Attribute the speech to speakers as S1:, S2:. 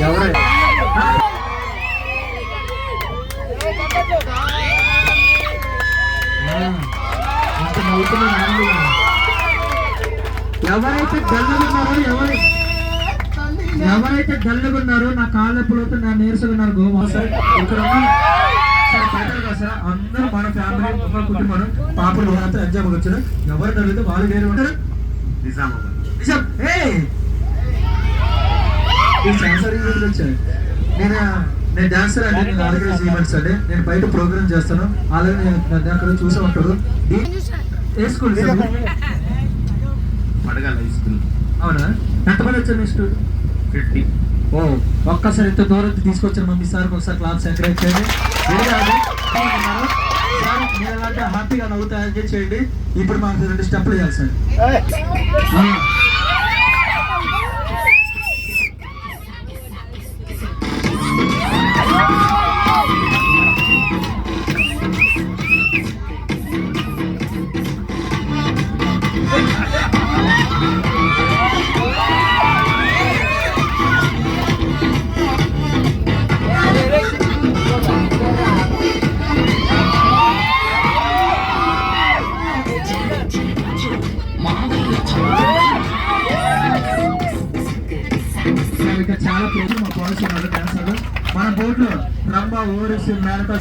S1: ఎవరు ఎవరైతే డల్లుగున్నారో ఎవరైతే డల్లుగున్నారో నా కాళ్ళప్పులతో నా నీరసగున్నారు గోమా సార్ ఇక్కడ సార్ బయటకు కదా సార్ అందరూ మన ఫ్యామిలీ మన కుటుంబం పాపలు అంతా ఎంజాయ్ వచ్చారు. ఎవరు డల్లుతో వాళ్ళు వేరు ఉంటారు. నిజాం వచ్చాను నేను డాన్సర్ అండి. నేను ఆర్గనైజ్ ఈవెంట్స్ అండి. నేను బయట ప్రోగ్రామ్ చేస్తాను. అలాగే నేను అక్కడ చూసే ఉంటారు. ఏ స్కూల్ అవునా? ఎంతమంది వచ్చారు నెక్స్ట్ 50? ఓ ఒక్కసారి ఇంత దూరం తీసుకొచ్చారు మమ్మీ సార్. ఒకసారి క్లాస్ ఎంకరేజ్ చేయండి. మీరు ఎలాంటి హ్యాపీగా నవ్వుతా ఎంజాయ్ చేయండి. ఇప్పుడు మాకు 2 స్టెప్లు చేయాలి సార్. చాలా ప్లేస్ మా బాయ్స్ ఉన్నారు డాన్సర్లు. మన బోర్డులో రంభ ఓరిస్ మేనకా